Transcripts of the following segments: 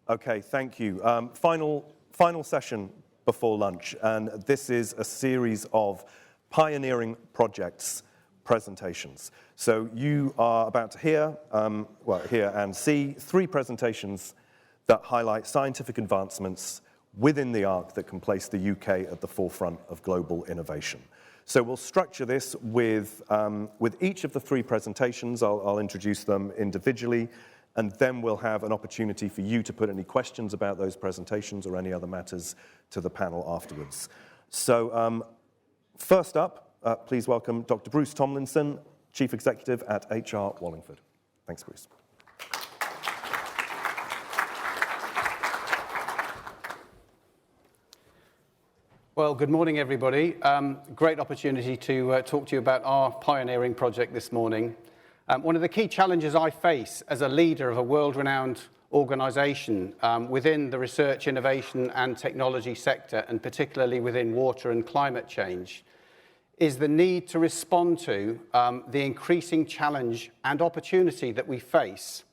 Okay, thank you. Final session before lunch, and this is a series of pioneering projects presentations. So you are about to hear and see 3 presentations that highlight scientific advancements within the ARC that can place the UK at the forefront of global innovation. So we'll structure this with each of the 3 presentations. I'll introduce them individually, and then we'll have an opportunity for you to put any questions about those presentations or any other matters to the panel afterwards. So first up, please welcome Dr. Bruce Tomlinson, Chief Executive at HR Wallingford. Thanks, Bruce. Well, good morning, everybody. Great opportunity to talk to you about our pioneering project this morning. One of the key challenges I face as a leader of a world-renowned organisation within the research, innovation and technology sector, and particularly within water and climate change, is the need to respond to the increasing challenge and opportunity that we face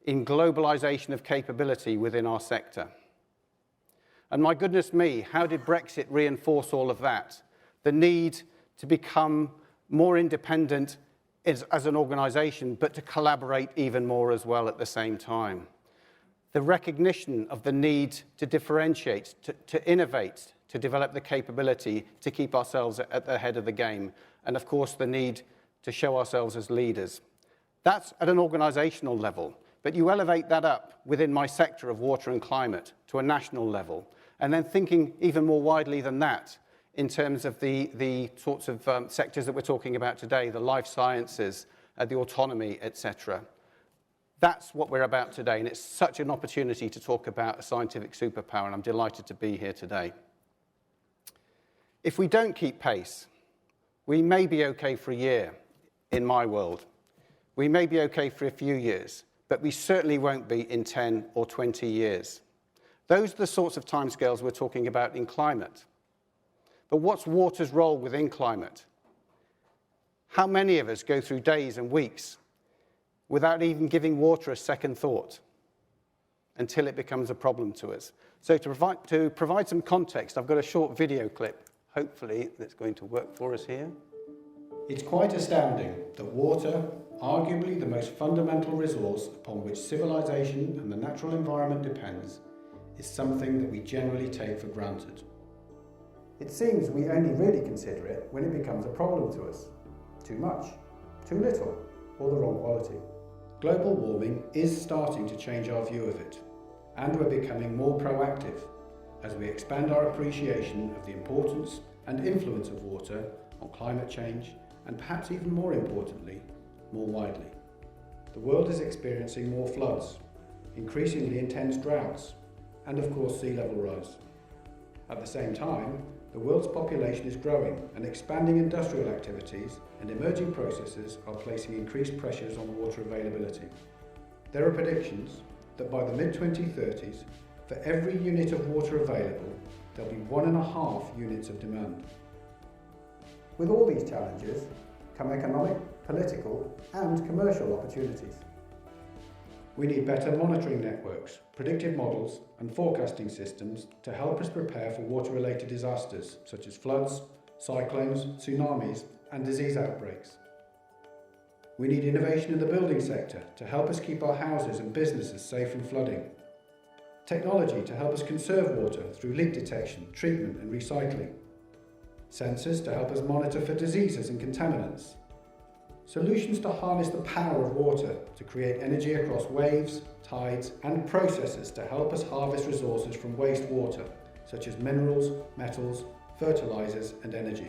in globalisation of capability within our sector. And my goodness me, how did Brexit reinforce all of that? The need to become more independent as an organisation, but to collaborate even more as well at the same time. The recognition of the need to differentiate, to innovate, to develop the capability to keep ourselves at the head of the game, and of course the need to show ourselves as leaders. That's at an organisational level, but you elevate that up within my sector of water and climate to a national level, and then thinking even more widely than that in terms of the sorts of sectors that we're talking about today, the life sciences, the autonomy, etc. That's what we're about today, and it's such an opportunity to talk about a scientific superpower, and I'm delighted to be here today. If we don't keep pace, we may be okay for a year in my world. We may be okay for a few years, but we certainly won't be in 10 or 20 years. Those are the sorts of timescales we're talking about in climate. But what's water's role within climate? How many of us go through days and weeks without even giving water a second thought until it becomes a problem to us? So to provide some context, I've got a short video clip, hopefully that's going to work for us here. It's quite astounding that water, arguably the most fundamental resource upon which civilization and the natural environment depends, is something that we generally take for granted. It seems we only really consider it when it becomes a problem to us. Too much, too little, or the wrong quality. Global warming is starting to change our view of it, and we're becoming more proactive as we expand our appreciation of the importance and influence of water on climate change, and perhaps even more importantly, more widely. The world is experiencing more floods, increasingly intense droughts, and of course sea level rise. At the same time, the world's population is growing, and expanding industrial activities and emerging processes are placing increased pressures on water availability. There are predictions that by the mid-2030s, for every unit of water available, there'll be 1.5 units of demand. With all these challenges come economic, political, and commercial opportunities. We need better monitoring networks, predictive models and forecasting systems to help us prepare for water-related disasters such as floods, cyclones, tsunamis and disease outbreaks. We need innovation in the building sector to help us keep our houses and businesses safe from flooding. Technology to help us conserve water through leak detection, treatment and recycling. Sensors to help us monitor for diseases and contaminants. Solutions to harness the power of water to create energy across waves, tides and processes to help us harvest resources from wastewater, such as minerals, metals, fertilizers and energy.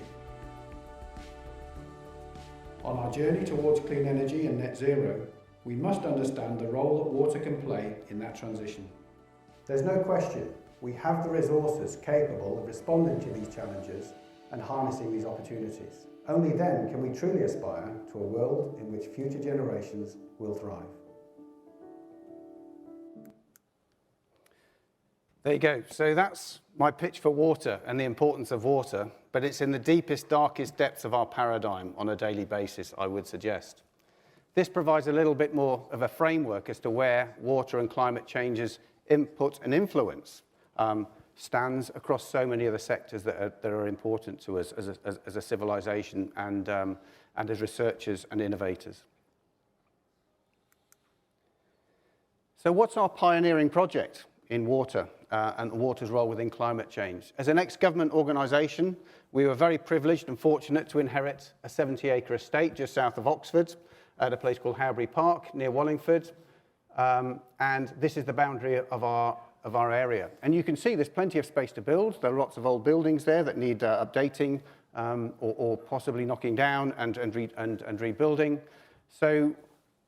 On our journey towards clean energy and net zero, we must understand the role that water can play in that transition. There's no question we have the resources capable of responding to these challenges and harnessing these opportunities. Only then can we truly aspire to a world in which future generations will thrive. There you go. So that's my pitch for water and the importance of water, but it's in the deepest, darkest depths of our paradigm on a daily basis, I would suggest. This provides a little bit more of a framework as to where water and climate change is input and influence stands across so many other sectors that are important to us as a civilization and as researchers and innovators. So what's our pioneering project in water and water's role within climate change? As an ex-government organisation, we were very privileged and fortunate to inherit a 70-acre estate just south of Oxford at a place called Howbury Park near Wallingford. And this is the boundary of our area. And you can see there's plenty of space to build. There are lots of old buildings there that need updating or possibly knocking down and rebuilding. So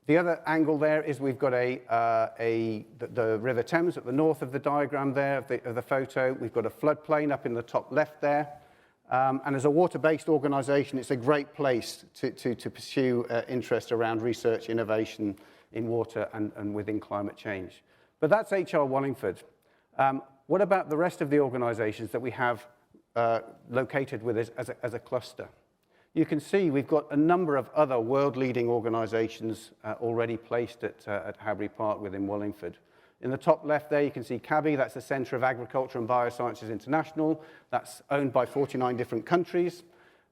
the other angle there is we've got the River Thames at the north of the diagram there of the photo. We've got a floodplain up in the top left there. And as a water-based organisation, it's a great place to pursue interest around research, innovation in water and within climate change. But that's HR Wallingford. What about the rest of the organisations that we have located with us as a cluster? You can see we've got a number of other world-leading organisations already placed at Howbury Park within Wallingford. In the top left there, you can see CABI, that's the Centre of Agriculture and Biosciences International. That's owned by 49 different countries.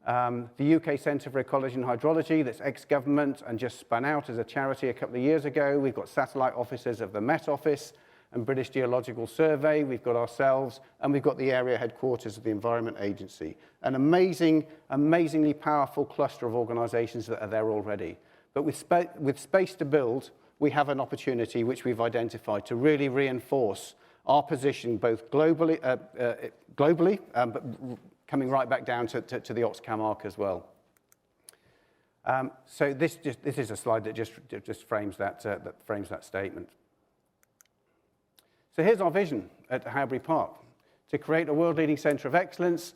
The UK Centre for Ecology and Hydrology, that's ex-government and just spun out as a charity a couple of years ago. We've got satellite offices of the Met Office and British Geological Survey. We've got ourselves, and we've got the area headquarters of the Environment Agency. An amazingly powerful cluster of organisations that are there already. But with space to build, we have an opportunity which we've identified to really reinforce our position both globally, but coming right back down to the Oxcam arc as well. So this is a slide that just frames that statement. So here's our vision at Howbury Park: to create a world-leading centre of excellence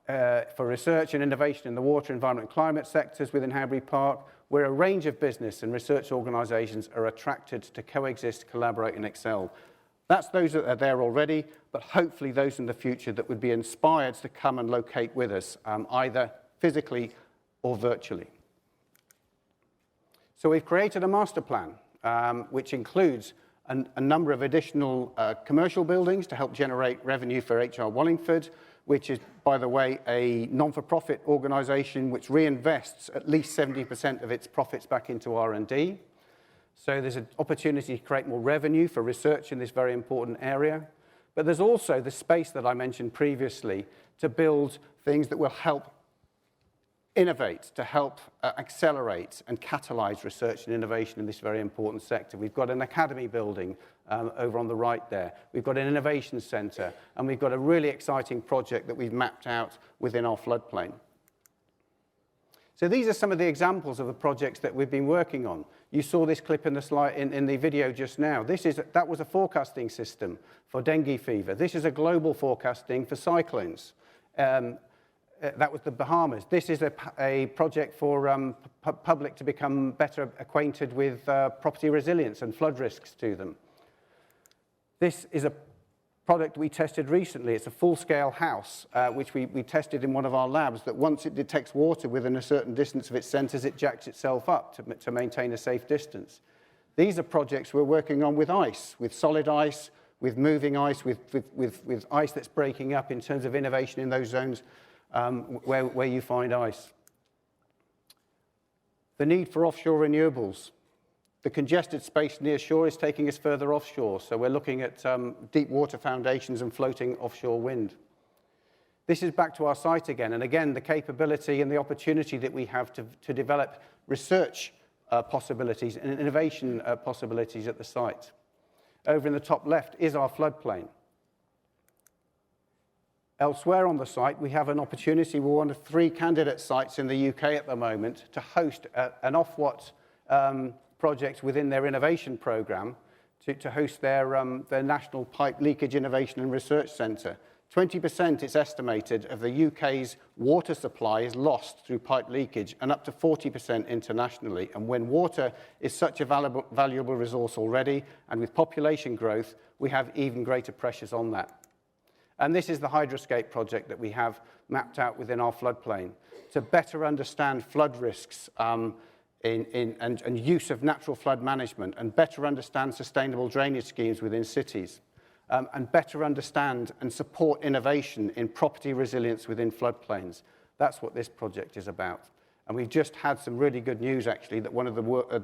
for research and innovation in the water, environment, and climate sectors within Howbury Park, where a range of business and research organisations are attracted to coexist, collaborate, and excel. That's those that are there already, but hopefully those in the future that would be inspired to come and locate with us, either physically or virtually. So we've created a master plan, which includes a number of additional commercial buildings to help generate revenue for HR Wallingford, which is, by the way, a non-for-profit organisation which reinvests at least 70% of its profits back into R&D. So there's an opportunity to create more revenue for research in this very important area. But there's also the space that I mentioned previously to build things that will help innovate, to help accelerate and catalyse research and innovation in this very important sector. We've got an academy building over on the right there. We've got an innovation centre, and we've got a really exciting project that we've mapped out within our floodplain. So these are some of the examples of the projects that we've been working on. You saw this clip in the slide in the video just now. That was a forecasting system for dengue fever. This is a global forecasting for cyclones. That was the Bahamas. This is a project for public to become better acquainted with property resilience and flood risks to them. This is a product we tested recently. It's a full-scale house, which we tested in one of our labs, that once it detects water within a certain distance of its centres, it jacks itself up to maintain a safe distance. These are projects we're working on with ice, with solid ice, with moving ice, with ice that's breaking up in terms of innovation in those zones where you find ice. The need for offshore renewables. The congested space near shore is taking us further offshore, so we're looking at deep water foundations and floating offshore wind. This is back to our site again, and again, the capability and the opportunity that we have to develop research possibilities and innovation possibilities at the site. Over in the top left is our floodplain. Elsewhere on the site, we have an opportunity. We're one of 3 candidate sites in the UK at the moment to host an Ofwat project within their innovation programme to host their National Pipe Leakage Innovation and Research Centre. 20%, it's estimated, of the UK's water supply is lost through pipe leakage, and up to 40% internationally. And when water is such a valuable resource already, and with population growth, we have even greater pressures on that. And this is the Hydroscape project that we have mapped out within our floodplain to better understand flood risks and use of natural flood management, and better understand sustainable drainage schemes within cities. and better understand and support innovation in property resilience within floodplains. That's what this project is about. And we've just had some really good news, actually, that one of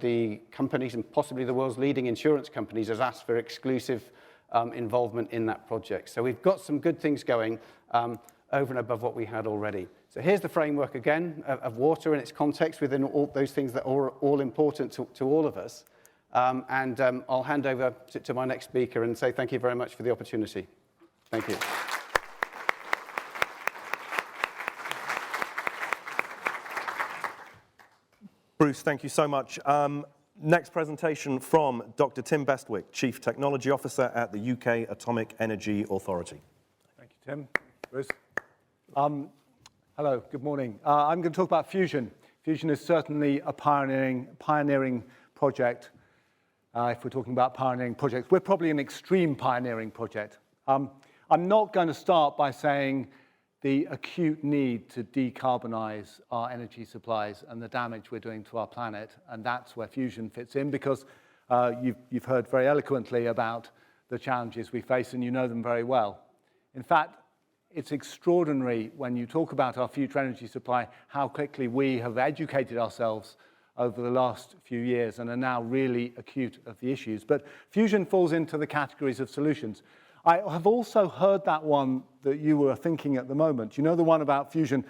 the companies, and possibly the world's leading insurance companies, has asked for exclusive involvement in that project. So we've got some good things going over and above what we had already. So here's the framework again of water and its context within all those things that are all important to all of us. I'll hand over to my next speaker and say thank you very much for the opportunity. Thank you. Bruce, thank you so much. Next presentation from Dr. Tim Bestwick, Chief Technology Officer at the UK Atomic Energy Authority. Thank you, Tim. Bruce. Hello, good morning. I'm going to talk about fusion. Fusion is certainly a pioneering project. If we're talking about pioneering projects, we're probably an extreme pioneering project. I'm not going to start by saying the acute need to decarbonize our energy supplies and the damage we're doing to our planet, and that's where fusion fits in, because you've heard very eloquently about the challenges we face, and you know them very well. In fact, it's extraordinary when you talk about our future energy supply, how quickly we have educated ourselves over the last few years and are now really acute of the issues. But fusion falls into the categories of solutions. I have also heard that one that you were thinking at the moment. You know, the one about fusion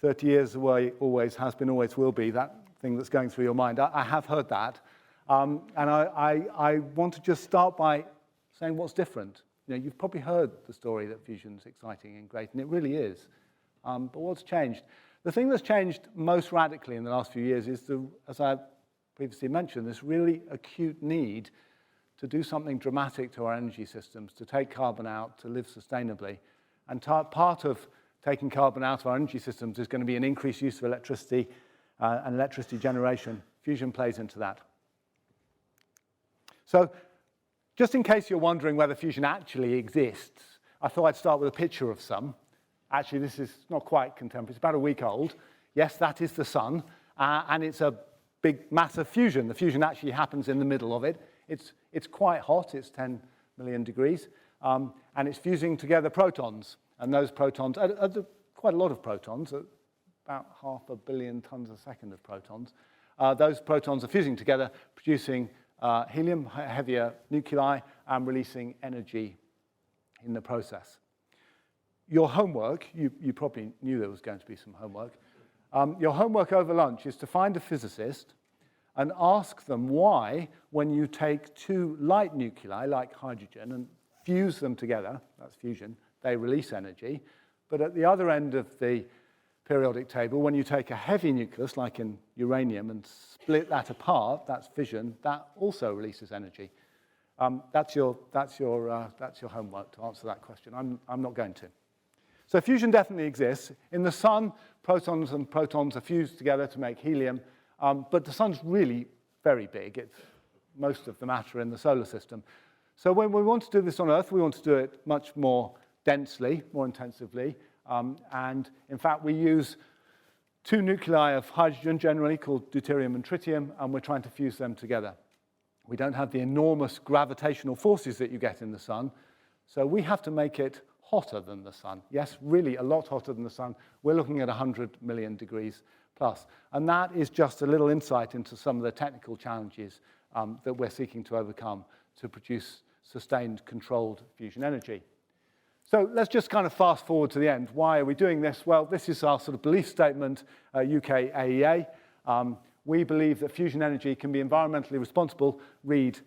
30 years away, always has been, always will be, that thing that's going through your mind. I have heard that. And I want to just start by saying what's different. You know, you've probably heard the story that fusion's exciting and great, and it really is. But what's changed? The thing that's changed most radically in the last few years is, as I previously mentioned, this really acute need to do something dramatic to our energy systems, to take carbon out, to live sustainably. And part of taking carbon out of our energy systems is going to be an increased use of electricity and electricity generation. Fusion plays into that. So just in case you're wondering whether fusion actually exists, I thought I'd start with a picture of some. Actually, this is not quite contemporary. It's about a week old. Yes, that is the sun, and it's a big, massive fusion. The fusion actually happens in the middle of it. It's quite hot. It's 10 million degrees, and it's fusing together protons. And those protons, quite a lot of protons, about 500 million tons a second of protons. Those protons are fusing together, producing helium, heavier nuclei, and releasing energy in the process. Your homework, you probably knew there was going to be some homework. Your homework over lunch is to find a physicist and ask them why, when you take two light nuclei, like hydrogen, and fuse them together, that's fusion, they release energy. But at the other end of the periodic table, when you take a heavy nucleus, like in uranium, and split that apart, that's fission, that also releases energy. That's your homework to answer that question. I'm not going to. So fusion definitely exists. In the sun, protons and protons are fused together to make helium, but the sun's really very big. It's most of the matter in the solar system. So when we want to do this on Earth, we want to do it much more densely, more intensively, and in fact we use two nuclei of hydrogen generally called deuterium and tritium, and we're trying to fuse them together. We don't have the enormous gravitational forces that you get in the sun, so we have to make it hotter than the sun. Yes, really a lot hotter than the sun. We're looking at 100 million degrees plus. And that is just a little insight into some of the technical challenges that we're seeking to overcome to produce sustained, controlled fusion energy. So let's just kind of fast forward to the end. Why are we doing this? Well, this is our sort of belief statement, UK AEA. We believe that fusion energy can be environmentally responsible, read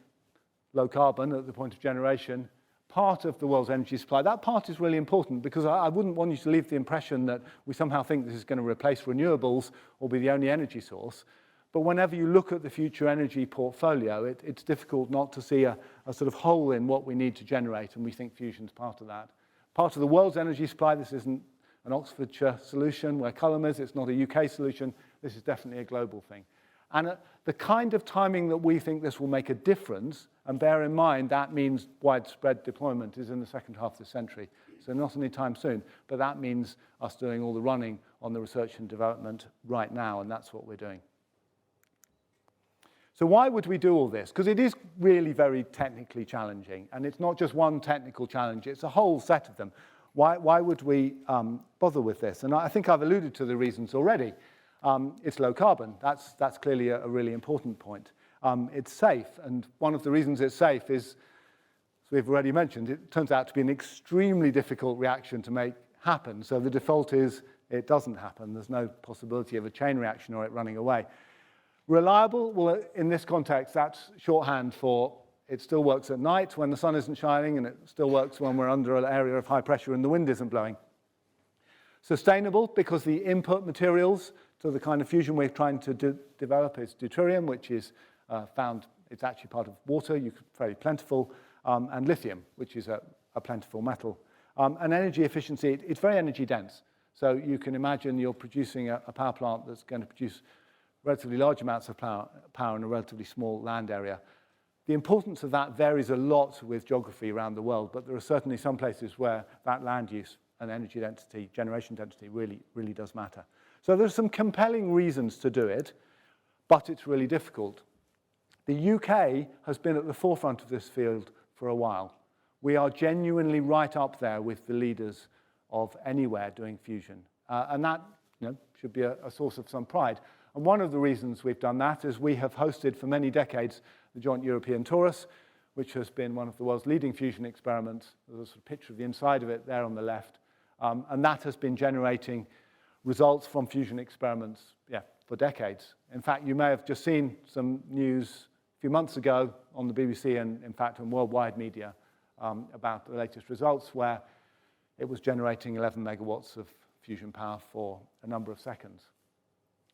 low carbon at the point of generation, part of the world's energy supply. That part is really important because I wouldn't want you to leave the impression that we somehow think this is going to replace renewables or be the only energy source. But whenever you look at the future energy portfolio, it's difficult not to see a sort of hole in what we need to generate, and we think fusion's part of that. Part of the world's energy supply. This isn't an Oxfordshire solution where Cullum is. It's not a UK solution. This is definitely a global thing. And the kind of timing that we think this will make a difference, and bear in mind that means widespread deployment, is in the second half of the century. So not anytime soon, but that means us doing all the running on the research and development right now, and that's what we're doing. So why would we do all this? Because it is really very technically challenging, and it's not just one technical challenge, it's a whole set of them. Why would we bother with this? And I think I've alluded to the reasons already. It's low carbon. That's clearly a really important point. It's safe, and one of the reasons it's safe is, as we've already mentioned, it turns out to be an extremely difficult reaction to make happen. So the default is it doesn't happen. There's no possibility of a chain reaction or it running away. Reliable, well, in this context, that's shorthand for it still works at night when the sun isn't shining, and it still works when we're under an area of high pressure and the wind isn't blowing. Sustainable, because the input materials to the kind of fusion we're trying to develop is deuterium, which is found, it's actually part of water, very plentiful, and lithium, which is a plentiful metal. And energy efficiency, it's very energy dense. So you can imagine you're producing a power plant that's going to produce relatively large amounts of power in a relatively small land area. The importance of that varies a lot with geography around the world, but there are certainly some places where that land use and energy density, generation density really does matter. So there's some compelling reasons to do it, but it's really difficult. The UK has been at the forefront of this field for a while. We are genuinely right up there with the leaders of anywhere doing fusion. And that should be a source of some pride. And one of the reasons we've done that is we have hosted for many decades the Joint European Torus, which has been one of the world's leading fusion experiments. There's a sort of picture of the inside of it there on the left. And that has been generating results from fusion experiments for decades. In fact, you may have just seen some news a few months ago on the BBC and, in fact, on worldwide media about the latest results where it was generating 11 megawatts of fusion power for a number of seconds.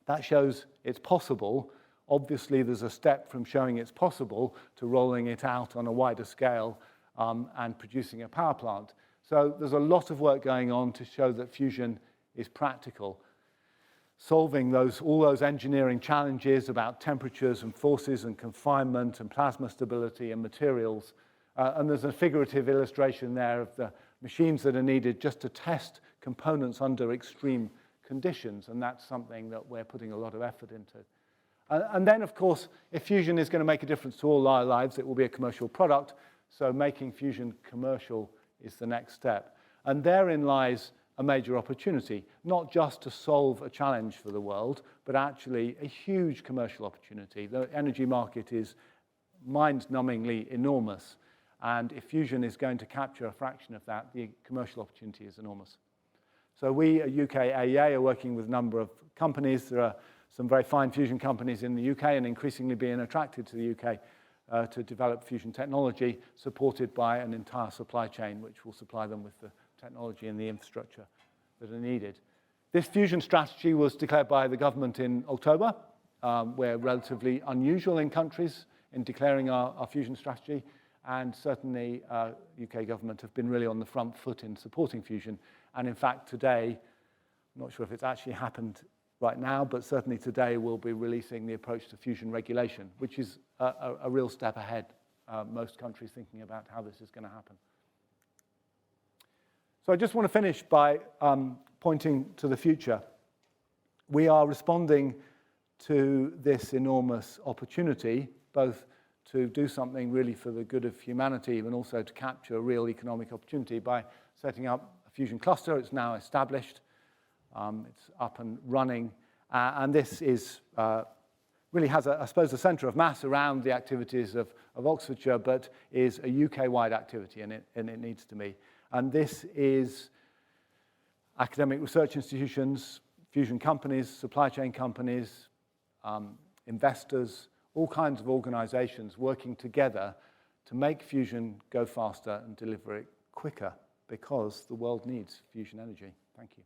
That shows it's possible. Obviously, there's a step from showing it's possible to rolling it out on a wider scale and producing a power plant. So there's a lot of work going on to show that fusion is practical. Solving all those engineering challenges about temperatures and forces and confinement and plasma stability and materials. And there's a figurative illustration there of the machines that are needed just to test components under extreme conditions, and that's something that we're putting a lot of effort into. And then, of course, if fusion is going to make a difference to all our lives, it will be a commercial product, so making fusion commercial is the next step. And therein lies a major opportunity, not just to solve a challenge for the world, but actually a huge commercial opportunity. The energy market is mind-numbingly enormous, and if fusion is going to capture a fraction of that, the commercial opportunity is enormous. So we at UK AEA are working with a number of companies. There are some very fine fusion companies in the UK and increasingly being attracted to the UK to develop fusion technology, supported by an entire supply chain which will supply them with the technology and the infrastructure that are needed. This fusion strategy was declared by the government in October. We're relatively unusual in countries in declaring our fusion strategy, and certainly UK government have been really on the front foot in supporting fusion. And in fact, today, I'm not sure if it's actually happened right now, but certainly today we'll be releasing the approach to fusion regulation, which is a real step ahead. Most countries thinking about how this is going to happen. So I just want to finish by pointing to the future. We are responding to this enormous opportunity, both to do something really for the good of humanity and also to capture a real economic opportunity by setting up a fusion cluster. It's now established. It's up and running. And this is really has, I suppose, a centre of mass around the activities of Oxfordshire, but is a UK-wide activity, and it needs to be. And this is academic research institutions, fusion companies, supply chain companies, investors, all kinds of organisations working together to make fusion go faster and deliver it quicker, because the world needs fusion energy. Thank you.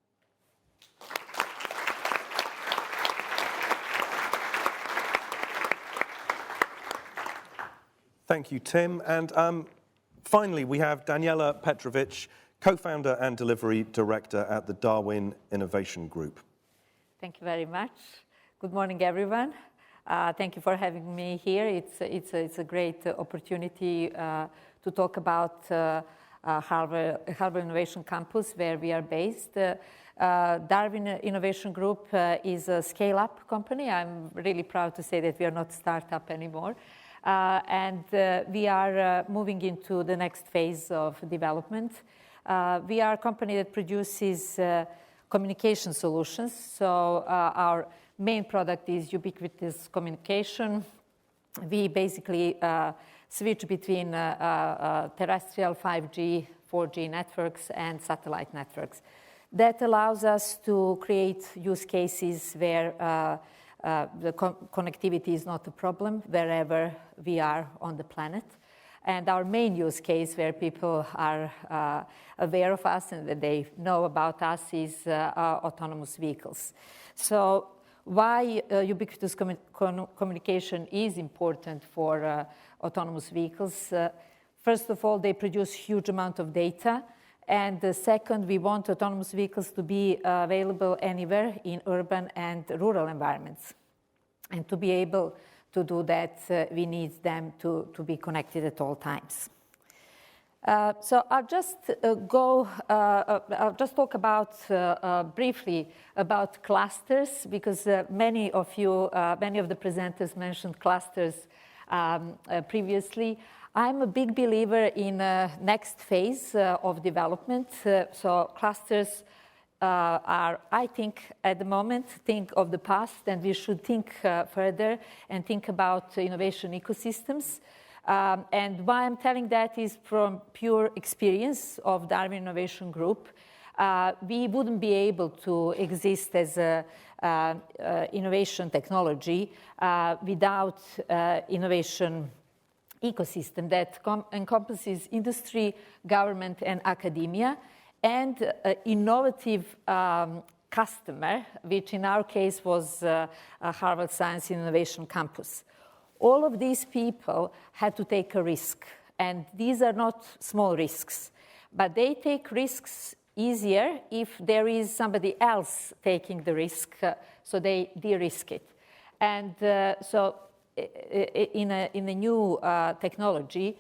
Thank you, Tim. And finally, we have Daniela Petrovic, co-founder and delivery director at the Darwin Innovation Group. Thank you very much. Good morning, everyone. Thank you for having me here. It's a great opportunity to talk about Harvard Innovation Campus, where we are based. Darwin Innovation Group is a scale-up company. I'm really proud to say that we are not startup anymore. And we are moving into the next phase of development. We are a company that produces communication solutions. So our main product is ubiquitous communication. We basically switch between terrestrial 5G, 4G networks and satellite networks. That allows us to create use cases where the connectivity is not a problem wherever we are on the planet. And our main use case where people are aware of us and that they know about us is autonomous vehicles. So why ubiquitous communication is important for autonomous vehicles? First of all, they produce huge amount of data. And second, we want autonomous vehicles to be available anywhere in urban and rural environments. And to be able to do that, we need them to be connected at all times. So I'll just talk about briefly about clusters, because many of the presenters mentioned clusters previously. I'm a big believer in next phase of development. So clusters are, I think, at the moment, think of the past, and we should think further and think about innovation ecosystems. And why I'm telling that is from pure experience of Darwin Innovation Group. We wouldn't be able to exist as a innovation technology without innovation ecosystem that encompasses industry, government, and academia, and innovative customer, which in our case was Harvard Science and Innovation Campus. All of these people had to take a risk, and these are not small risks, but they take risks easier if there is somebody else taking the risk, so they de-risk it. And so in a new technology,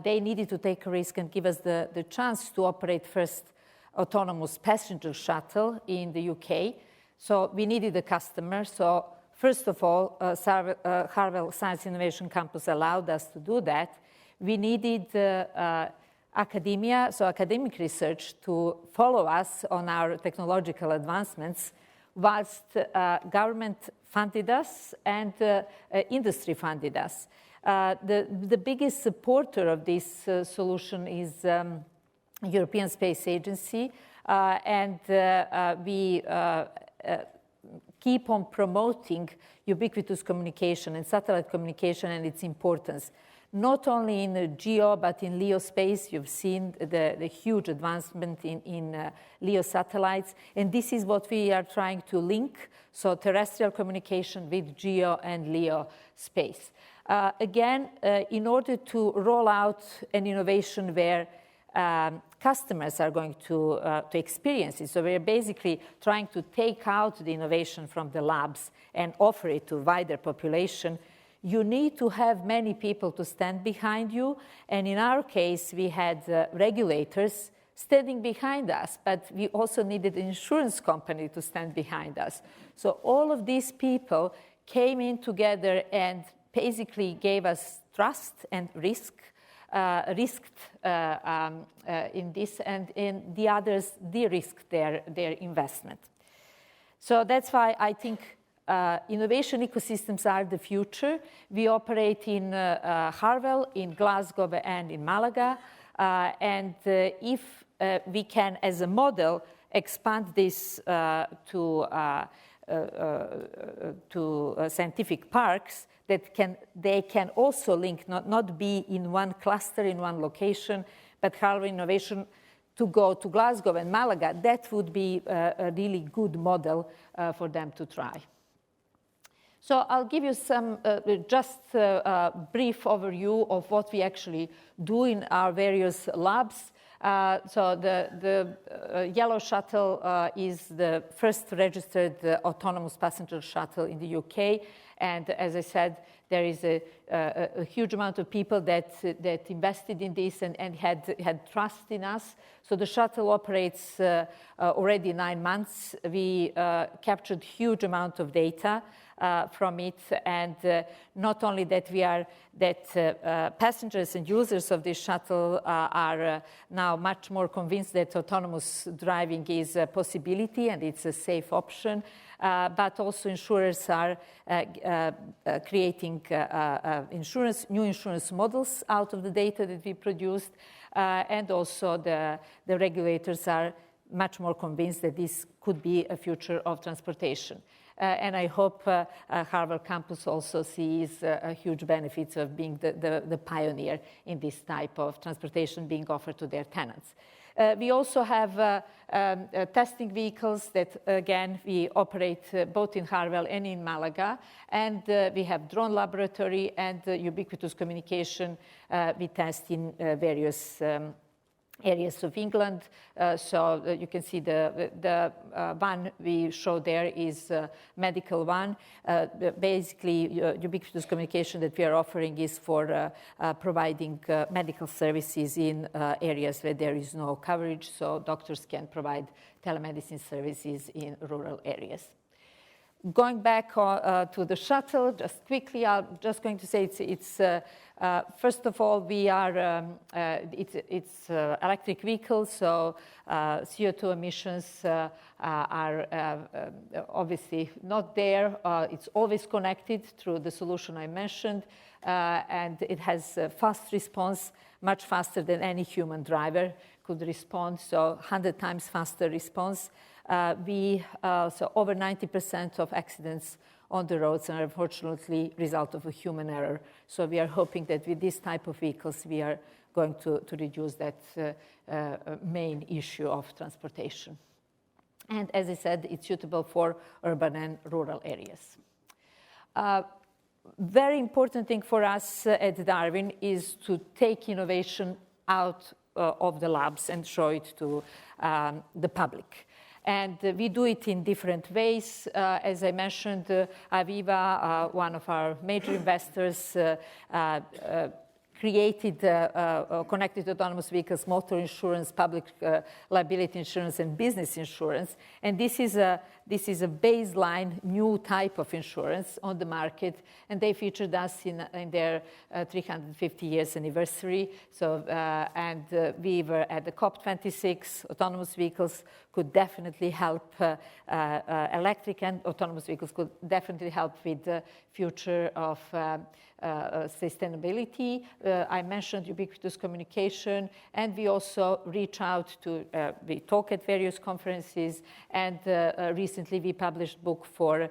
they needed to take a risk and give us the chance to operate first autonomous passenger shuttle in the UK. So we needed a customer. So first of all, Harvard Science Innovation Campus allowed us to do that. We needed academia, so academic research, to follow us on our technological advancements, whilst government funded us and industry funded us. The biggest supporter of this solution is European Space Agency, and we keep on promoting ubiquitous communication and satellite communication and its importance. Not only in GEO, but in LEO space. You've seen the huge advancement in LEO satellites. And this is what we are trying to link, so terrestrial communication with GEO and LEO space. Again, in order to roll out an innovation where customers are going to experience it. So we're basically trying to take out the innovation from the labs and offer it to wider population. You need to have many people to stand behind you. And in our case, we had regulators standing behind us, but we also needed an insurance company to stand behind us. So all of these people came in together and basically gave us trust and risked in this, and in the others de-risked their investment. So that's why I think innovation ecosystems are the future. We operate in Harwell, in Glasgow, and in Malaga. And if we can, as a model, expand this to scientific parks, they can also link, not be in one cluster, in one location, but Harvard Innovation to go to Glasgow and Malaga. That would be a really good model for them to try. So I'll give you some just a brief overview of what we actually do in our various labs. So the yellow shuttle is the first registered autonomous passenger shuttle in the UK. And as I said, there is a huge amount of people that invested in this and had trust in us. So the shuttle operates already 9 months. We captured huge amount of data from it, and not only that passengers and users of this shuttle are now much more convinced that autonomous driving is a possibility and it's a safe option, but also insurers are creating new insurance models out of the data that we produced, and also the regulators are much more convinced that this could be a future of transportation. And I hope Harvard campus also sees huge benefits of being the pioneer in this type of transportation being offered to their tenants. We also have testing vehicles that, again, we operate both in Harwell and in Malaga. And we have drone laboratory and ubiquitous communication we test in various areas of England. So you can see the one we show there is medical one. Basically, ubiquitous communication that we are offering is for providing medical services in areas where there is no coverage, so doctors can provide telemedicine services in rural areas. Going back to the shuttle, just quickly, I'm just going to say it's first of all, we are, it's electric vehicles, so CO2 emissions are obviously not there. It's always connected through the solution I mentioned, and it has a fast response, much faster than any human driver could respond, so 100 times faster response. So over 90% of accidents on the roads are unfortunately result of a human error. So we are hoping that with this type of vehicles, we are going to reduce that main issue of transportation. And as I said, it's suitable for urban and rural areas. Very important thing for us at Darwin is to take innovation out of the labs and show it to the public. And we do it in different ways. As I mentioned, Aviva, one of our major investors, created connected autonomous vehicles, motor insurance, public liability insurance, and business insurance. And this is a baseline new type of insurance on the market, and they featured us in their 350 years anniversary. So, and we were at the COP26. Autonomous vehicles could definitely help. Electric and autonomous vehicles could definitely help with the future of sustainability. I mentioned ubiquitous communication, and we also reach out to, we talk at various conferences, and recently we published a book for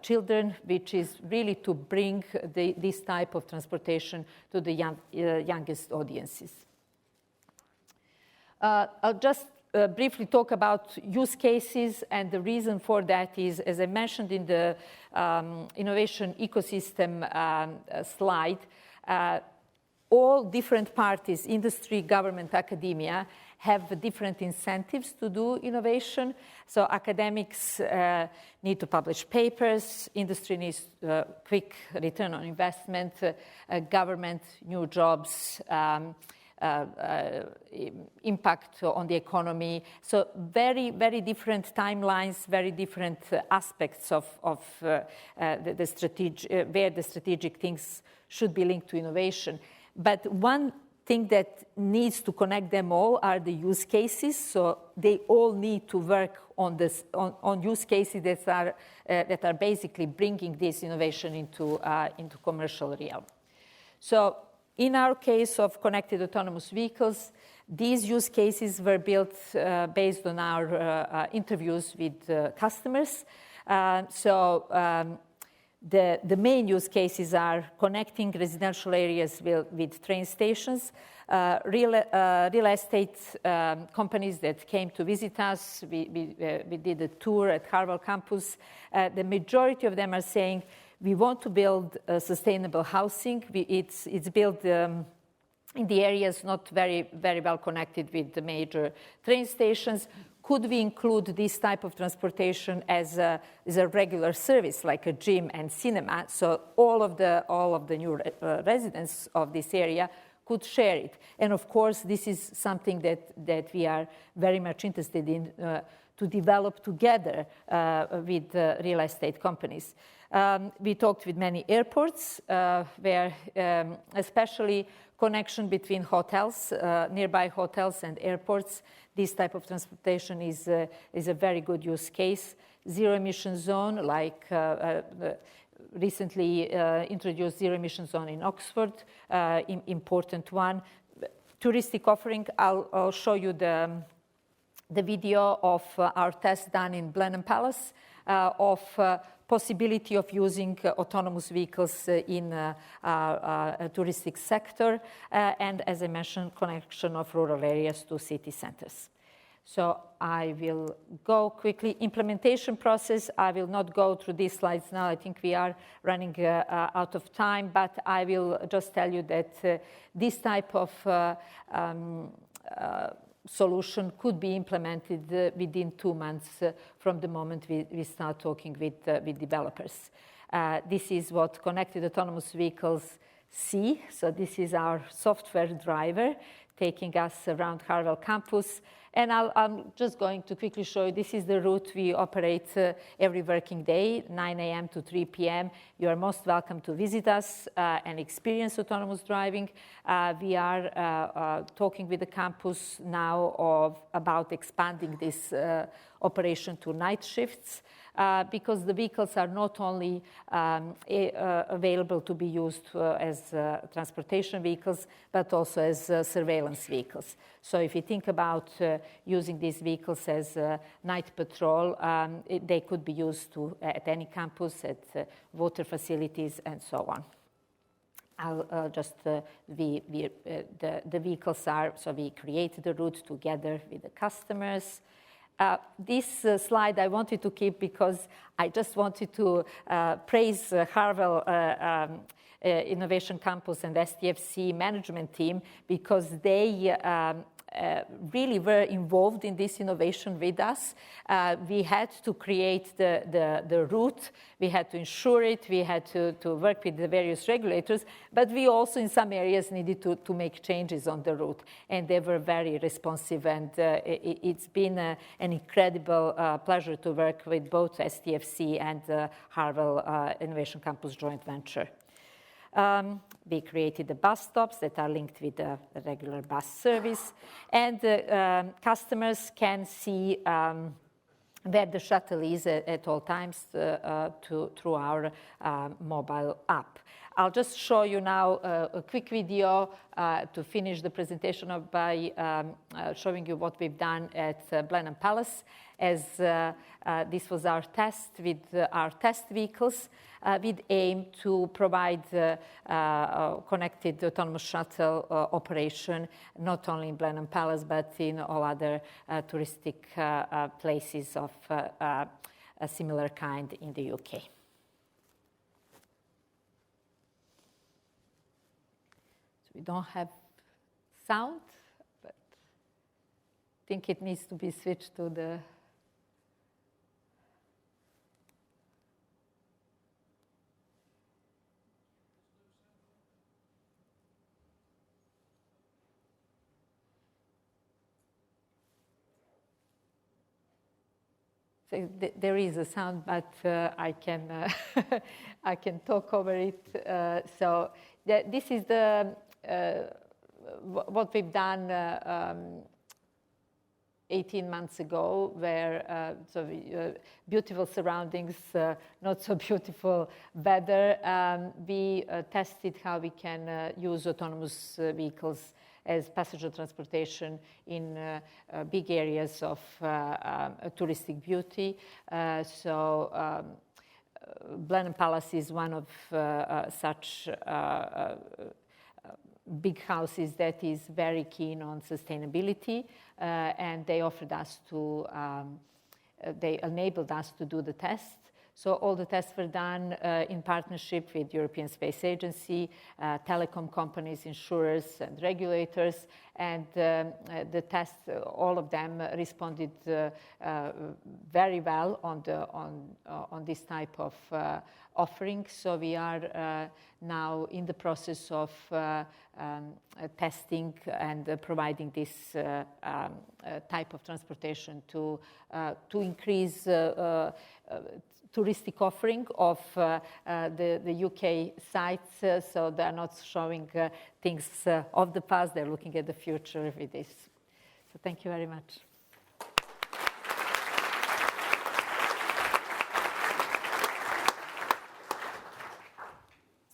children, which is really to bring this type of transportation to the youngest audiences. I'll just briefly talk about use cases, and the reason for that is, as I mentioned in the innovation ecosystem slide, all different parties, industry, government, academia, have different incentives to do innovation. So academics need to publish papers, industry needs quick return on investment, government, new jobs, impact on the economy. So very, very different timelines, very different aspects of the strategic, where the strategic things should be linked to innovation. But one thing that needs to connect them all are the use cases. So they all need to work on this, on use cases that are basically bringing this innovation into commercial realm. So in our case of connected autonomous vehicles, these use cases were built based on our interviews with customers. The main use cases are connecting residential areas with train stations, real estate companies that came to visit us. We did a tour at Harwell campus. The majority of them are saying, we want to build sustainable housing. It's built in the areas not very, very well connected with the major train stations. Could we include this type of transportation as a regular service, like a gym and cinema, so all of the new residents of this area could share it? And of course, this is something that we are very much interested in to develop together with real estate companies. We talked with many airports where especially connection between hotels, nearby hotels and airports, this type of transportation is a very good use case. Zero emission zone, like recently introduced zero emission zone in Oxford, important one. Touristic offering, I'll show you the video of our test done in Blenheim Palace of possibility of using autonomous vehicles in a touristic sector, and as I mentioned, connection of rural areas to city centers. So I will go quickly. Implementation process, I will not go through these slides now. I think we are running out of time, but I will just tell you that this type of solution could be implemented within 2 months from the moment we start talking with developers. This is what connected autonomous vehicles see. So this is our software driver taking us around Harwell campus. And I'm just going to quickly show you, this is the route we operate every working day, 9 a.m. to 3 p.m. You are most welcome to visit us and experience autonomous driving. We are talking with the campus now about expanding this operation to night shifts because the vehicles are not only available to be used as transportation vehicles, but also as surveillance vehicles. So if you think about using these vehicles as night patrol, they could be used at any campus, at water facilities, and so on. I'll just, the vehicles are, so we created the route together with the customers. This slide I wanted to keep because I just wanted to praise Harwell Innovation Campus and STFC management team because they really were involved in this innovation with us. We had to create the route, we had to ensure it, we had to work with the various regulators, but we also in some areas needed to make changes on the route, and they were very responsive, and it's been an incredible pleasure to work with both STFC and Harwell Innovation Campus joint venture. We created the bus stops that are linked with the regular bus service, and customers can see where the shuttle is at all times through our mobile app. I'll just show you now a quick video to finish the presentation by showing you what we've done at Blenheim Palace, as this was our test with our test vehicles. With aim to provide connected autonomous shuttle operation, not only in Blenheim Palace, but in all other touristic places of a similar kind in the UK. So we don't have sound, but I think it needs to be switched to the... There is a sound, but I can I can talk over it. So this is what we've done 18 months ago, where beautiful surroundings, not so beautiful weather. We tested how we can use autonomous vehicles as passenger transportation in big areas of touristic beauty. Blenheim Palace is one of such big houses that is very keen on sustainability, and they offered us to, they enabled us to do the test. So all the tests were done in partnership with European Space Agency, telecom companies, insurers, and regulators. And the tests, all of them responded very well on this type of offering. So we are now in the process of testing and providing this type of transportation to increase touristic offering of the UK sites, so they're not showing things of the past, they're looking at the future with this. So thank you very much.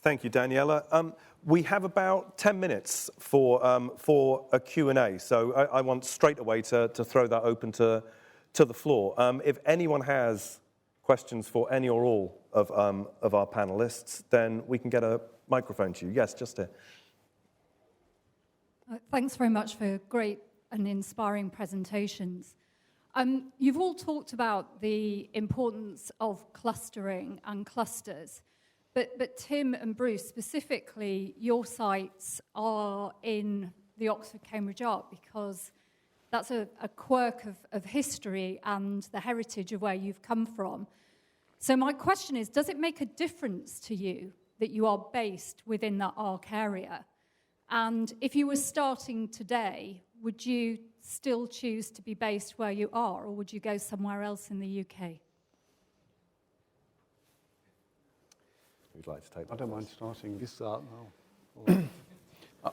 Thank you, Daniela. We have about 10 minutes for a Q&A, so I want straight away to throw that open to the floor. If anyone has questions for any or all of our panelists, then we can get a microphone to you. Yes, just here. Thanks very much for great and inspiring presentations. You've all talked about the importance of clustering and clusters, but Tim and Bruce, specifically, your sites are in the Oxford-Cambridge Arc because that's a quirk of history and the heritage of where you've come from. So my question is, does it make a difference to you that you are based within that Arc area? And if you were starting today, would you still choose to be based where you are, or would you go somewhere else in the UK? Who'd like to take that? I don't mind starting. You start now.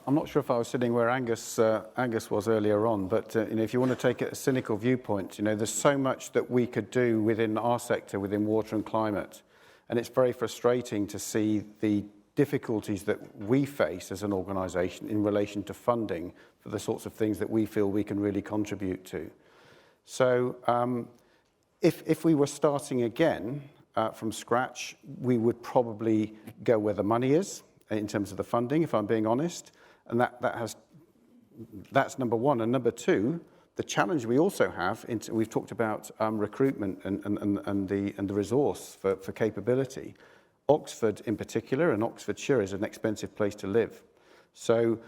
I'm not sure if I was sitting where Angus was earlier on, but if you want to take a cynical viewpoint, there's so much that we could do within our sector, within water and climate, and it's very frustrating to see the difficulties that we face as an organisation in relation to funding for the sorts of things that we feel we can really contribute to. So if we were starting again from scratch, we would probably go where the money is in terms of the funding, if I'm being honest. And that's number one. And number two, the challenge we also have, we've talked about recruitment and the resource for capability. Oxford in particular, and Oxfordshire, is an expensive place to live. So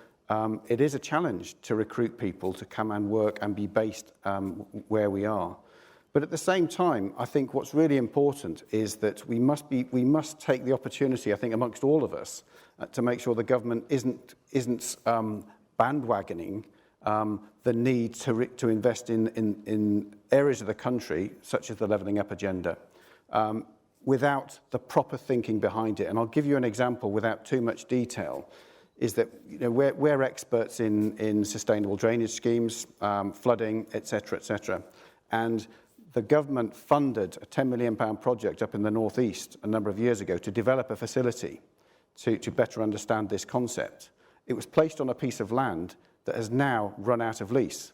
it is a challenge to recruit people to come and work and be based where we are. But at the same time, I think what's really important is that we must take the opportunity, I think, amongst all of us, to make sure the government isn't bandwagoning the need to invest in areas of the country, such as the Levelling Up agenda, without the proper thinking behind it. And I'll give you an example without too much detail, is that we're experts in sustainable drainage schemes, flooding, etc. And the government funded a £10 million project up in the northeast a number of years ago to develop a facility to better understand this concept. It was placed on a piece of land that has now run out of lease.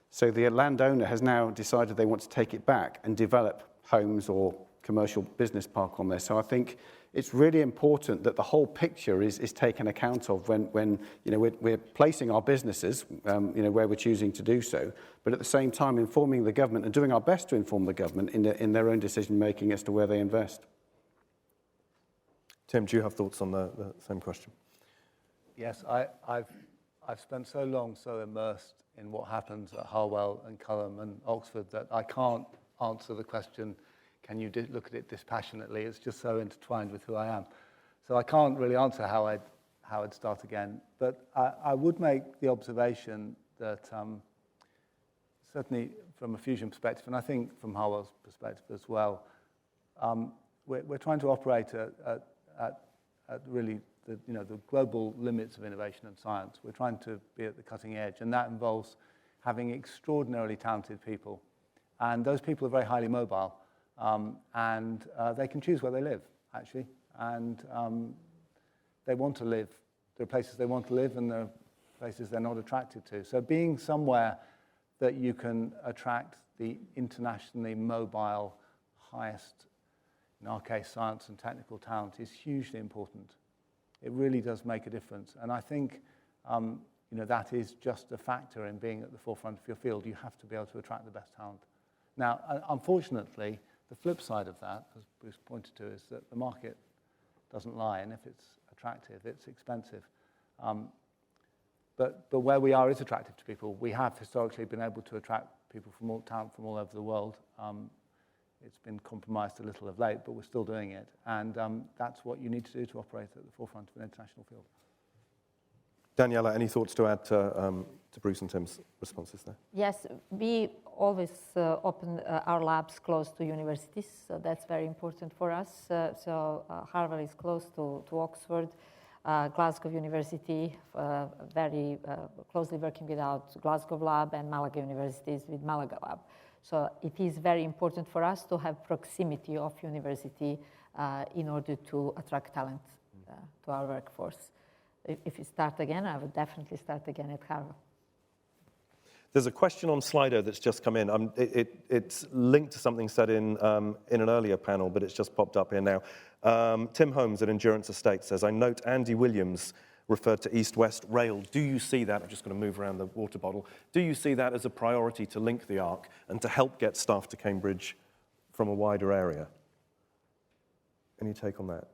So the landowner has now decided they want to take it back and develop homes or commercial business park on there. So I think it's really important that the whole picture is taken account of when we're placing our businesses where we're choosing to do so, but at the same time informing the government and doing our best to inform the government in their own decision making as to where they invest. Tim, do you have thoughts on the same question? Yes, I've spent so long so immersed in what happens at Harwell and Culham and Oxford that I can't answer the question, can you look at it dispassionately? It's just so intertwined with who I am. So I can't really answer how I'd start again. But I would make the observation that certainly from a Fusion perspective, and I think from Harwell's perspective as well, we're trying to operate at really the global limits of innovation and science. We're trying to be at the cutting edge, and that involves having extraordinarily talented people. And those people are very highly mobile, and they can choose where they live, actually. And they want to live. There are places they want to live, and there are places they're not attracted to. So being somewhere that you can attract the internationally mobile, highest, in our case, science and technical talent is hugely important. It really does make a difference. And I think that is just a factor in being at the forefront of your field. You have to be able to attract the best talent. Now, unfortunately, The flip side of that, as Bruce pointed to, is that the market doesn't lie, and if it's attractive, it's expensive. But where we are is attractive to people. We have historically been able to attract people from all over the world. It's been compromised a little of late, but we're still doing it. And that's what you need to do to operate at the forefront of an international field. Daniela, any thoughts to add to Bruce and Tim's responses there? Yes, we always open our labs close to universities, so that's very important for us. Harvard is close to Oxford, Glasgow University, very closely working with our Glasgow lab, and Malaga University is with Malaga lab. So it is very important for us to have proximity of university in order to attract talent to our workforce. If you start again, I would definitely start again at Harvard. There's a question on Slido that's just come in. It's linked to something said in an earlier panel, but it's just popped up here now. Tim Holmes at Endurance Estate says, I note Andy Williams referred to East-West Rail. Do you see that? I'm just going to move around the water bottle. Do you see that as a priority to link the ARC and to help get staff to Cambridge from a wider area? Any take on that?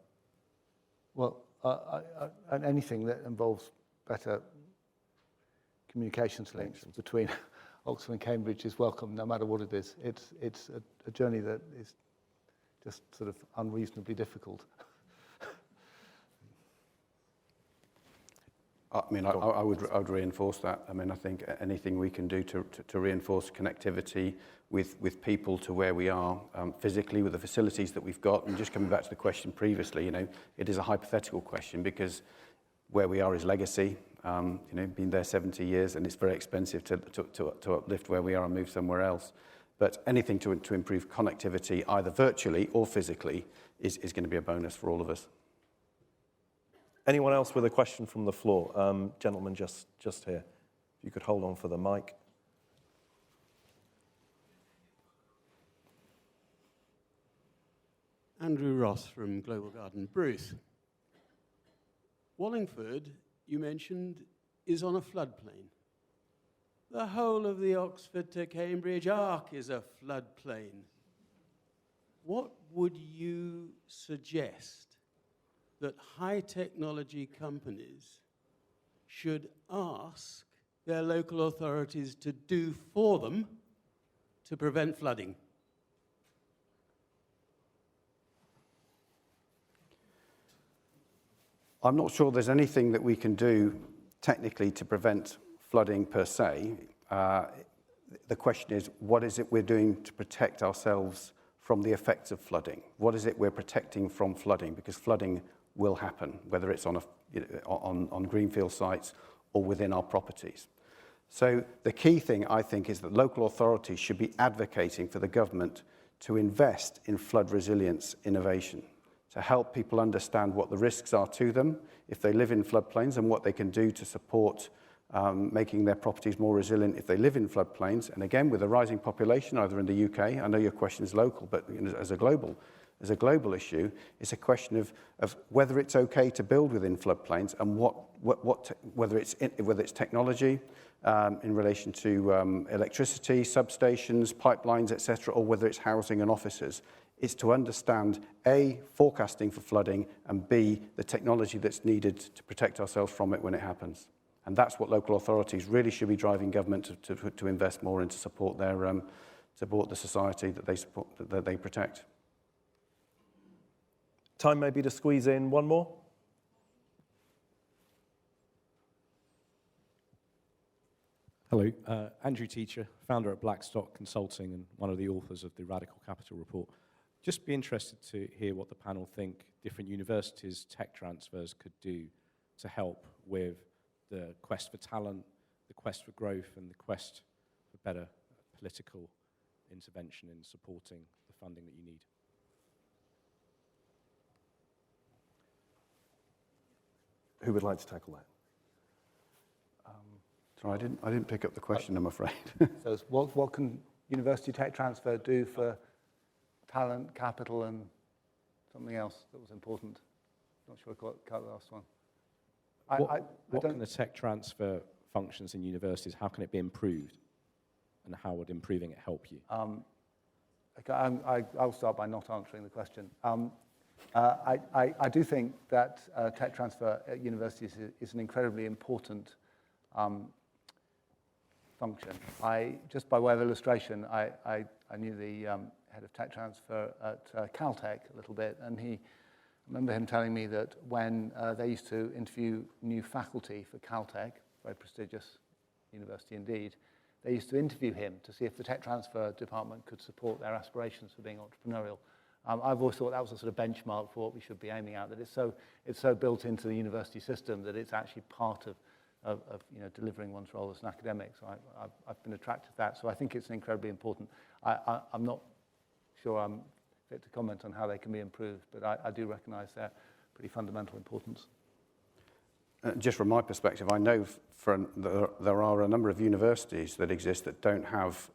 Well, anything that involves better communications links between Oxford and Cambridge is welcome, no matter what it is. It's a journey that is just sort of unreasonably difficult. I mean, I would reinforce that. I mean, I think anything we can do to reinforce connectivity with people to where we are physically, with the facilities that we've got, and just coming back to the question previously, it is a hypothetical question because where we are is legacy. Been there 70 years, and it's very expensive to uplift where we are and move somewhere else. But anything to improve connectivity, either virtually or physically, is going to be a bonus for all of us. Anyone else with a question from the floor? Gentleman just here. If you could hold on for the mic. Andrew Ross from Global Garden. Bruce, Wallingford, you mentioned, is on a floodplain. The whole of the Oxford to Cambridge arc is a floodplain. What would you suggest that high technology companies should ask their local authorities to do for them to prevent flooding? I'm not sure there's anything that we can do technically to prevent flooding per se. The question is, what is it we're doing to protect ourselves from the effects of flooding? What is it we're protecting from flooding? Because flooding will happen, whether it's on greenfield sites or within our properties. So the key thing, I think, is that local authorities should be advocating for the government to invest in flood resilience innovation, to help people understand what the risks are to them if they live in floodplains and what they can do to support making their properties more resilient if they live in floodplains. And again, with a rising population, either in the UK, I know your question is local, but as a global issue, it's a question of whether it's okay to build within floodplains and whether it's technology in relation to electricity, substations, pipelines, etc., or whether it's housing and offices. It's to understand, A, forecasting for flooding, and B, the technology that's needed to protect ourselves from it when it happens. And that's what local authorities really should be driving government to invest more in to support the society that they protect. Time maybe to squeeze in one more? Hello, Andrew Teacher, founder at Blackstock Consulting and one of the authors of the Radical Capital Report. Just be interested to hear what the panel think different universities' tech transfers could do to help with the quest for talent, the quest for growth, and the quest for better political intervention in supporting the funding that you need. Who would like to tackle that? Sorry, I didn't pick up the question, I'm afraid. So what can university tech transfer do for talent, capital, and something else that was important? Not sure I got the last one. What can the tech transfer functions in universities, how can it be improved? And how would improving it help you? I'll start by not answering the question. I do think that tech transfer at universities is an incredibly important function. Just by way of illustration, I knew the head of tech transfer at Caltech a little bit, and I remember him telling me that when they used to interview new faculty for Caltech, very prestigious university indeed, they used to interview him to see if the tech transfer department could support their aspirations for being entrepreneurial. I've always thought that was a sort of benchmark for what we should be aiming at, that it's so built into the university system that it's actually part of delivering one's role as an academic. So I've been attracted to that. So I think it's incredibly important. I'm not sure I'm fit to comment on how they can be improved, but I do recognise their pretty fundamental importance. Just from my perspective, I know there are a number of universities that exist that don't have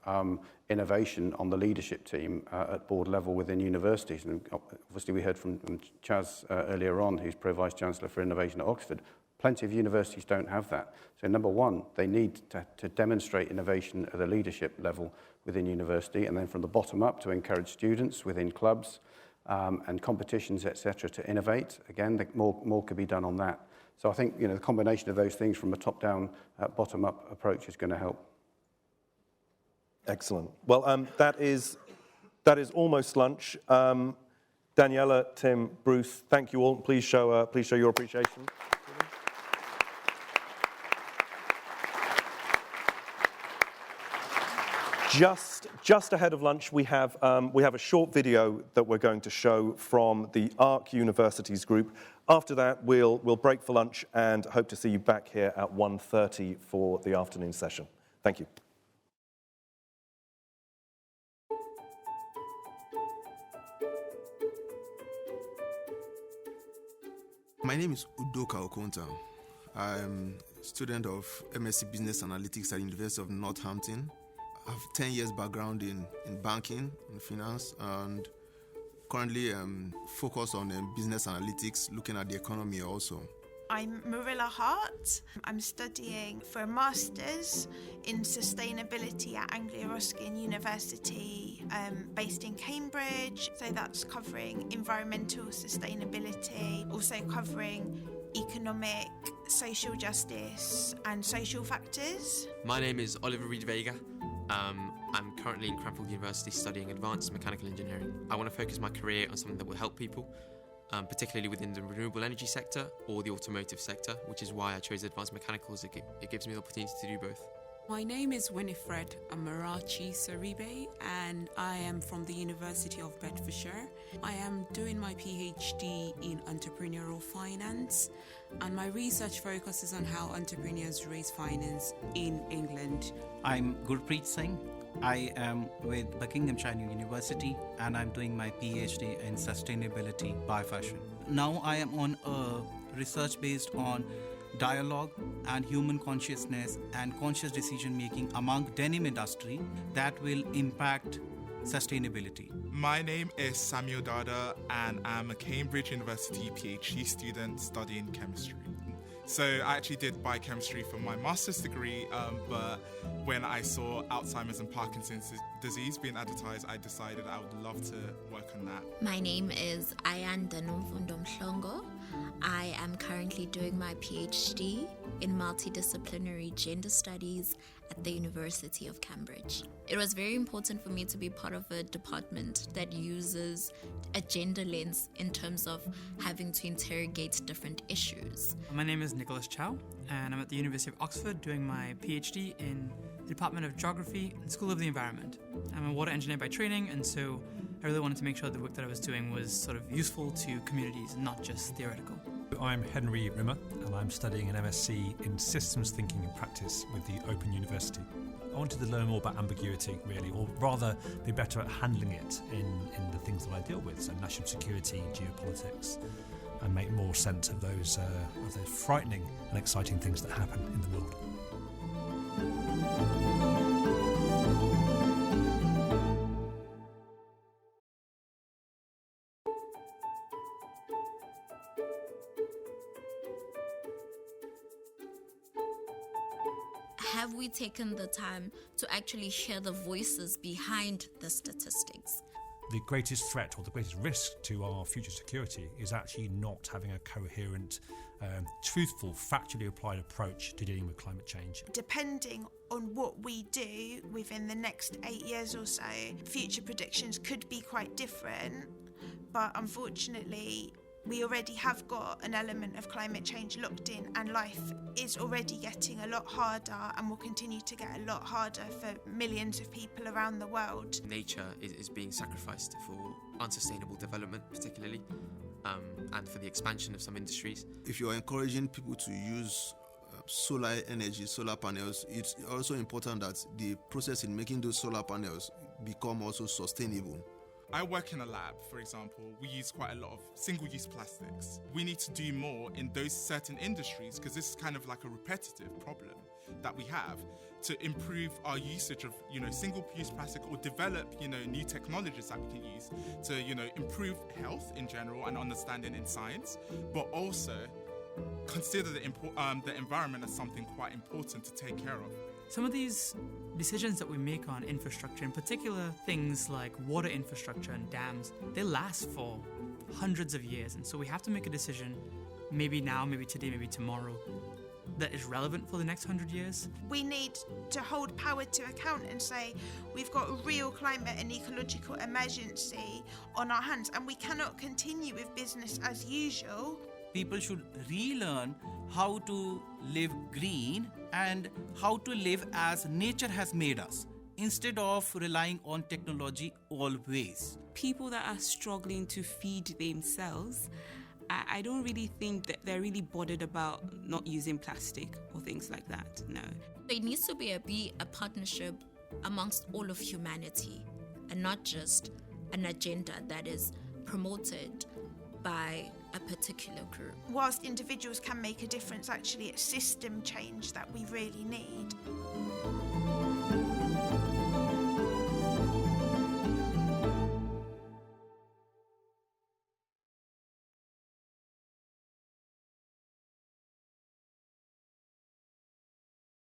innovation on the leadership team at board level within universities. And obviously we heard from Chaz earlier on, who's Pro-Vice Chancellor for Innovation at Oxford. Plenty of universities don't have that. So number one, they need to demonstrate innovation at a leadership level within university, and then from the bottom up to encourage students within clubs and competitions, etc., to innovate. Again, more could be done on that. So I think the combination of those things from a top-down, bottom-up approach is going to help. Excellent. Well, that is almost lunch. Daniela, Tim, Bruce, thank you all. Please show your appreciation. Just ahead of lunch, we have a short video that we're going to show from the ARC Universities group. After that, we'll break for lunch and hope to see you back here at 1:30 for the afternoon session. Thank you. My name is Udoka Okonta. I'm a student of MSc Business Analytics at the University of Northampton. I have 10 years background in banking and finance, and currently focused on business analytics, looking at the economy also. I'm Marilla Hart. I'm studying for a master's in sustainability at Anglia Ruskin University, based in Cambridge. So that's covering environmental sustainability, also covering economic, social justice and social factors. My name is Oliver Reed Vega. I'm currently in Cranfield University studying advanced mechanical engineering. I want to focus my career on something that will help people, particularly within the renewable energy sector or the automotive sector, which is why I chose advanced mechanicals. It gives me the opportunity to do both. My name is Winifred Amarachi Saribe, and I am from the University of Bedfordshire. I am doing my PhD in entrepreneurial finance, and my research focuses on how entrepreneurs raise finance in England. I'm Gurpreet Singh. I am with Buckinghamshire University, and I'm doing my PhD in sustainability by fashion. Now I am on a research based on dialogue and human consciousness and conscious decision making among denim industry that will impact sustainability. My name is Samuel Dada, and I'm a Cambridge University PhD student studying chemistry. So I actually did biochemistry for my master's degree, but when I saw Alzheimer's and Parkinson's disease being advertised, I decided I would love to work on that. My name is Ayan Danumfundo Mhlongo. I am currently doing my PhD in multidisciplinary gender studies at the University of Cambridge. It was very important for me to be part of a department that uses a gender lens in terms of having to interrogate different issues. My name is Nicholas Chow, and I'm at the University of Oxford doing my PhD in the Department of Geography and School of the Environment. I'm a water engineer by training, and so I really wanted to make sure the work that I was doing was sort of useful to communities, not just theoretical. I'm Henry Rimmer, and I'm studying an MSc in Systems Thinking and Practice with the Open University. I wanted to learn more about ambiguity, really, or rather be better at handling it in the things that I deal with, so national security, geopolitics, and make more sense of those frightening and exciting things that happen in the world. Have we taken the time to actually hear the voices behind the statistics? the greatest threat or the greatest risk to our future security is actually not having a coherent, truthful, factually applied approach to dealing with climate change. Depending on what we do within the next 8 years or so, future predictions could be quite different, but unfortunately we already have got an element of climate change locked in, and life is already getting a lot harder and will continue to get a lot harder for millions of people around the world. Nature is being sacrificed for unsustainable development, particularly, and for the expansion of some industries. If you're encouraging people to use solar energy, solar panels, it's also important that the process in making those solar panels become also sustainable. I work in a lab, for example. We use quite a lot of single-use plastics. We need to do more in those certain industries because this is kind of like a repetitive problem that we have, to improve our usage of, single-use plastic, or develop, new technologies that we can use to, improve health in general and understanding in science, but also consider the environment as something quite important to take care of. Some of these decisions that we make on infrastructure, in particular things like water infrastructure and dams, they last for hundreds of years. And so we have to make a decision, maybe now, maybe today, maybe tomorrow, that is relevant for the next 100 years. We need to hold power to account and say we've got a real climate and ecological emergency on our hands, and we cannot continue with business as usual. People should relearn how to live green and how to live as nature has made us, instead of relying on technology always. People that are struggling to feed themselves, I don't really think that they're really bothered about not using plastic or things like that, no. There needs to be a partnership amongst all of humanity, and not just an agenda that is promoted by a particular group. Whilst individuals can make a difference, actually it's system change that we really need.